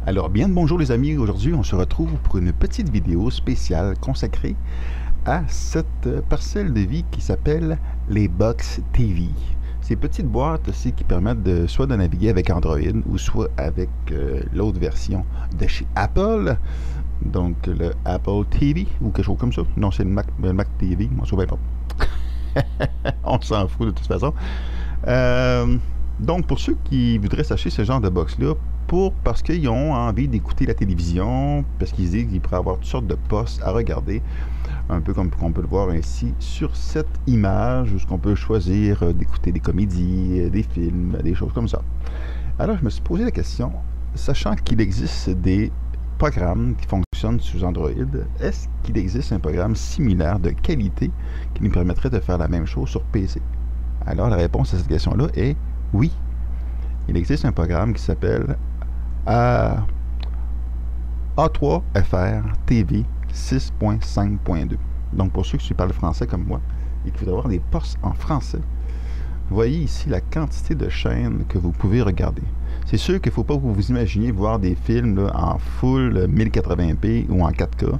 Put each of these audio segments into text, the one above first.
Alors bien le bonjour les amis, aujourd'hui on se retrouve pour une petite vidéo spéciale consacrée à cette parcelle de vie qui s'appelle les Box TV. Ces petites boîtes aussi qui permettent de soit de naviguer avec Android ou soit avec l'autre version de chez Apple, donc le Apple TV ou quelque chose comme ça. Non, c'est le Mac TV, on s'en souvient pas. On s'en fout de toute façon. Donc pour ceux qui voudraient s'acheter ce genre de box-là, parce qu'ils ont envie d'écouter la télévision, parce qu'ils disent qu'il pourrait avoir toutes sortes de postes à regarder, un peu comme on peut le voir ici sur cette image, où on peut choisir d'écouter des comédies, des films, des choses comme ça. Alors je me suis posé la question, sachant qu'il existe des programmes qui fonctionnent sous Android, est-ce qu'il existe un programme similaire de qualité qui nous permettrait de faire la même chose sur PC? Alors la réponse à cette question-là est oui. Il existe un programme qui s'appelle A3FR TV 6.5.2. Donc pour ceux qui parlent français comme moi et qui voudraient avoir des postes en français, voyez ici la quantité de chaînes que vous pouvez regarder. C'est sûr qu'il ne faut pas que vous vous imaginiez voir des films là, en full 1080p ou en 4K.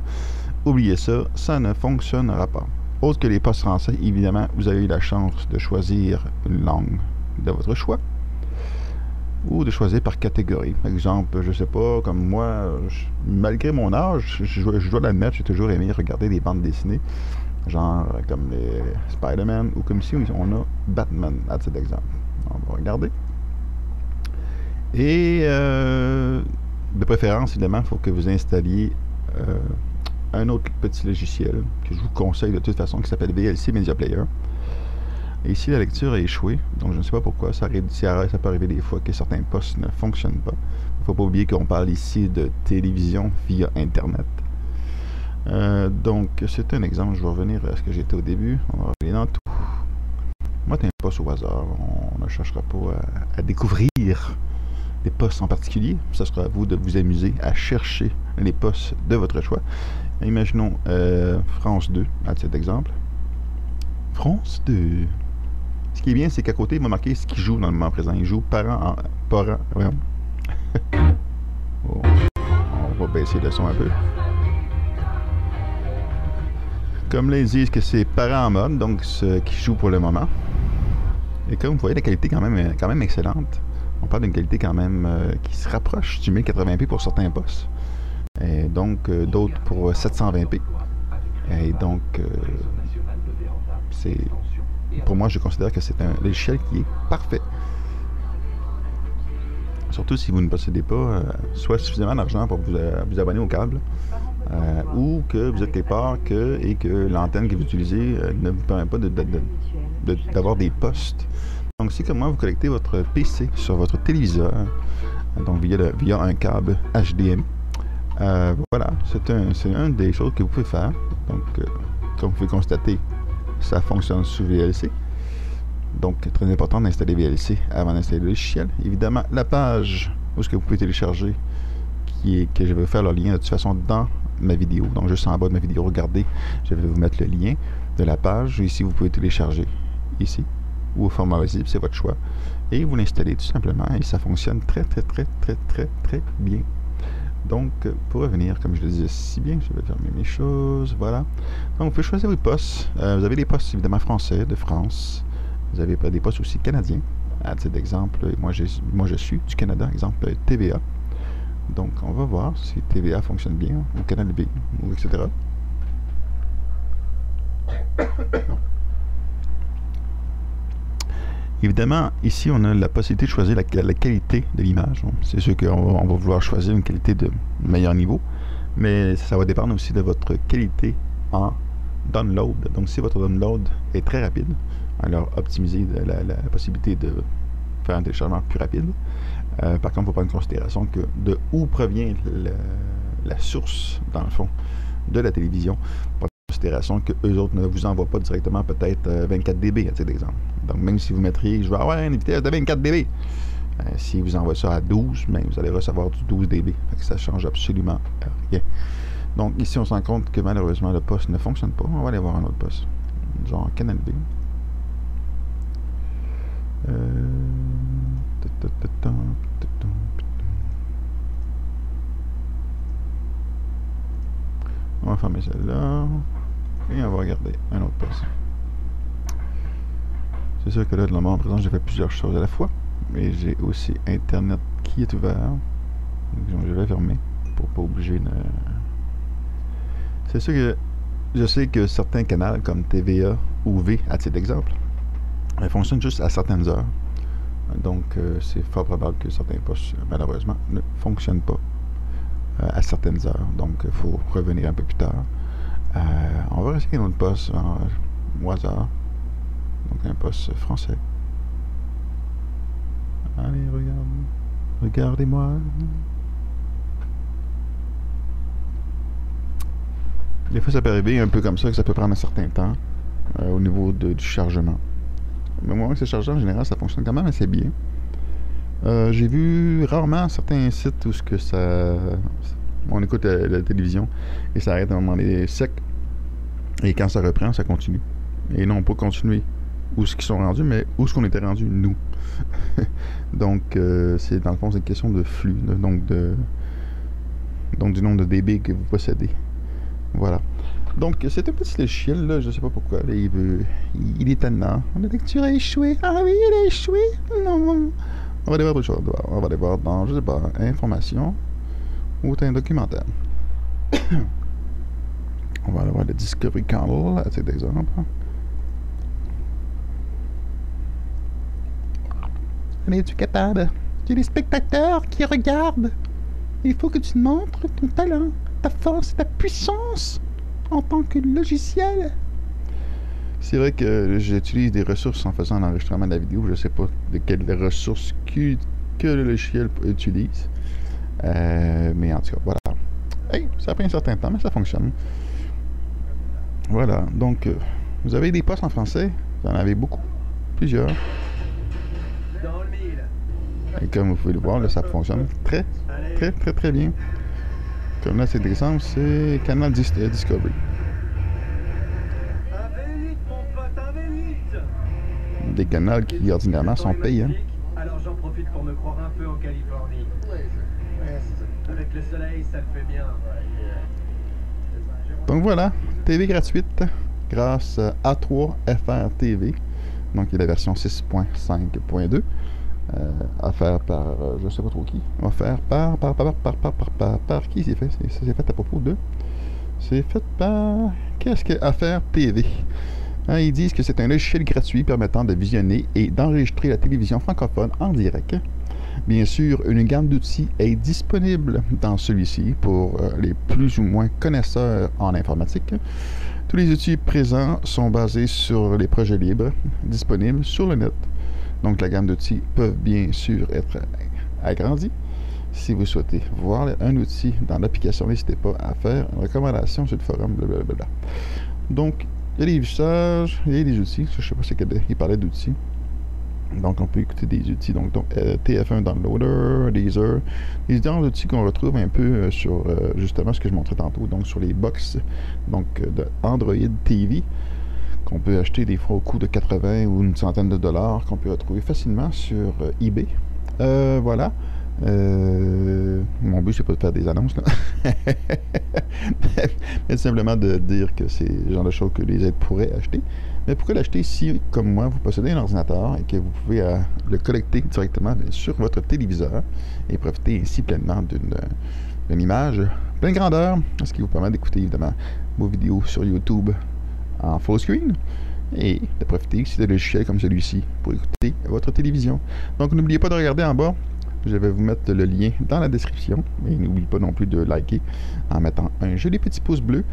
Oubliez ça, ça ne fonctionnera pas. Autre que les postes français, évidemment, vous avez eu la chance de choisir une langue de votre choix ou de choisir par catégorie. Par exemple, je sais pas, comme moi, malgré mon âge, je dois l'admettre, j'ai toujours aimé regarder des bandes dessinées, genre comme les Spider-Man, ou comme ici, on a Batman, à titre d'exemple. On va regarder. Et de préférence, évidemment, il faut que vous installiez un autre petit logiciel que je vous conseille de toute façon, qui s'appelle VLC Media Player. Et ici, la lecture a échoué, donc je ne sais pas pourquoi. Ça peut arriver des fois que certains postes ne fonctionnent pas. Il ne faut pas oublier qu'on parle ici de télévision via Internet. Donc, c'est un exemple. Je vais revenir à ce que j'étais au début. On va revenir dans tout. Moi, tu un poste au hasard. On ne cherchera pas à découvrir des postes en particulier. Ça sera à vous de vous amuser à chercher les postes de votre choix. Imaginons France 2, à titre d'exemple. France 2. Ce qui est bien, c'est qu'à côté, il m'a marqué ce qu'il joue dans le moment présent. Il joue parents. Voyons. Oh. On va baisser le son un peu. Comme là, ils disent que c'est parents en mode, donc ce qui joue pour le moment. Et comme vous voyez, la qualité est quand même excellente. On parle d'une qualité quand même qui se rapproche du 1080p pour certains postes. Et donc, d'autres pour 720p. Et donc, pour moi, je considère que c'est un logiciel qui est parfait. Surtout si vous ne possédez pas soit suffisamment d'argent pour vous abonner au câble, ou que vous êtes quelque part et que l'antenne que vous utilisez ne vous permet pas d'avoir des postes. Donc, si comme moi, vous connectez votre PC sur votre téléviseur, donc via un câble HDMI, voilà, c'est une des choses que vous pouvez faire. Donc, comme vous pouvez constater, ça fonctionne sous VLC. Donc, très important d'installer VLC avant d'installer le logiciel. Évidemment, la page où ce que vous pouvez télécharger, que je vais vous faire le lien de toute façon dans ma vidéo. Donc, juste en bas de ma vidéo, regardez, je vais vous mettre le lien de la page. Ici, vous pouvez télécharger ici, ou au format visible, c'est votre choix. Et vous l'installez tout simplement et ça fonctionne très bien. Donc, pour revenir, comme je le disais si bien, je vais fermer mes choses, voilà. Donc, vous pouvez choisir vos postes. Vous avez des postes, évidemment, français, de France. Vous avez des postes aussi canadiens. À titre d'exemple, moi, je suis du Canada, exemple TVA. Donc, on va voir si TVA fonctionne bien, ou Canal B, ou etc. Évidemment, ici, on a la possibilité de choisir la qualité de l'image. C'est sûr qu'on va vouloir choisir une qualité de meilleur niveau, mais ça va dépendre aussi de votre qualité en download. Donc, si votre download est très rapide, alors optimisez la possibilité de faire un téléchargement plus rapide. Par contre, il faut prendre en considération que de où provient la source, dans le fond, de la télévision. Considération que eux autres ne vous envoient pas directement peut-être 24 dB à titre d'exemple. Donc même si vous mettriez, je vais avoir une vitesse de 24 dB, si vous envoient ça à 12, mais vous allez recevoir du 12 dB. Fait que ça ne change absolument rien. Donc ici on se rend compte que malheureusement le poste ne fonctionne pas. On va aller voir un autre poste, genre Canal B. On va fermer celle-là. Et on va regarder un autre poste. C'est sûr que là, de le moment présent, j'ai fait plusieurs choses à la fois. Mais j'ai aussi Internet qui est ouvert. Donc, je vais fermer pour pas obliger de... C'est sûr que je sais que certains canaux comme TVA ou V, à titre d'exemple, fonctionnent juste à certaines heures. Donc, c'est fort probable que certains postes, malheureusement, ne fonctionnent pas à certaines heures. Donc, il faut revenir un peu plus tard. On va essayer un autre poste au hasard. Donc, un poste français. Allez, regardez-moi. Des fois, ça peut arriver un peu comme ça, que ça peut prendre un certain temps au niveau du chargement. Mais moi, c'est chargé, en général, ça fonctionne quand même assez bien. J'ai vu rarement certains sites où on écoute la télévision et ça arrête à un moment donné sec. Et quand ça reprend, ça continue. Et non pas continuer où ce qu'ils sont rendus, mais où ce qu'on était rendu, nous. Donc, c'est dans le fond, c'est une question de flux, donc du nombre de dB que vous possédez. Voilà. Donc, c'est un petit logiciel, là, je sais pas pourquoi. Là, il est tannant. La lecture a échoué. Ah oui, elle a échoué. Non. On va aller voir autre chose. On va aller voir dans, je sais pas, information ou un documentaire. On va aller voir le Discovery Channel, à titre d'exemple. Es-tu capable? Tu es des spectateurs qui regardent. Il faut que tu montres ton talent, ta force, ta puissance en tant que logiciel. C'est vrai que j'utilise des ressources en faisant l'enregistrement de la vidéo. Je ne sais pas de quelles ressources que le logiciel utilise. Mais en tout cas, voilà. Hey, ça a pris un certain temps, mais ça fonctionne. Voilà. Donc, vous avez des postes en français. Vous en avez beaucoup. Plusieurs. Et comme vous pouvez le voir, là, ça fonctionne très bien. Comme là, c'est l'exemple, c'est Canal Discovery. Des canaux qui, ordinairement, sont payants. Alors j'en profite pour me croire un peu en Californie. Avec le soleil, ça le fait bien. Donc voilà, TV gratuite grâce à A3 FR TV. Donc, il y a la version 6.5.2. Offert par, je sais pas trop qui. Offert par qui c'est fait? C'est fait à propos de... C'est fait par... Qu'est-ce que Affaire TV? Hein, ils disent que c'est un logiciel gratuit permettant de visionner et d'enregistrer la télévision francophone en direct. Bien sûr, une gamme d'outils est disponible dans celui-ci pour les plus ou moins connaisseurs en informatique. Tous les outils présents sont basés sur les projets libres disponibles sur le net. Donc, la gamme d'outils peut bien sûr être agrandie. Si vous souhaitez voir un outil dans l'application, n'hésitez pas à faire une recommandation sur le forum, blablabla. Donc, il y a des usages, il y a des outils. Je ne sais pas si il parlait d'outils. Donc, on peut écouter des outils. Donc TF1 Downloader, Deezer. Des outils qu'on retrouve un peu sur justement ce que je montrais tantôt. Donc, sur les box de Android TV, qu'on peut acheter des fois au coût de 80 ou une centaine de dollars, qu'on peut retrouver facilement sur eBay. Voilà. Mon but, c'est pas de faire des annonces, là. Mais simplement de dire que c'est le genre de choses que les aides pourraient acheter. Mais pourquoi l'acheter si, comme moi, vous possédez un ordinateur et que vous pouvez le collecter directement sur votre téléviseur et profiter ainsi pleinement d'une image pleine grandeur, ce qui vous permet d'écouter évidemment vos vidéos sur YouTube en full screen et de profiter aussi de logiciels comme celui-ci pour écouter votre télévision. Donc n'oubliez pas de regarder en bas. Je vais vous mettre le lien dans la description. Et n'oubliez pas non plus de liker en mettant un joli petit pouce bleu.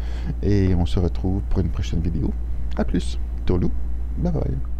Et on se retrouve pour une prochaine vidéo. A plus. Tolu. Bye bye.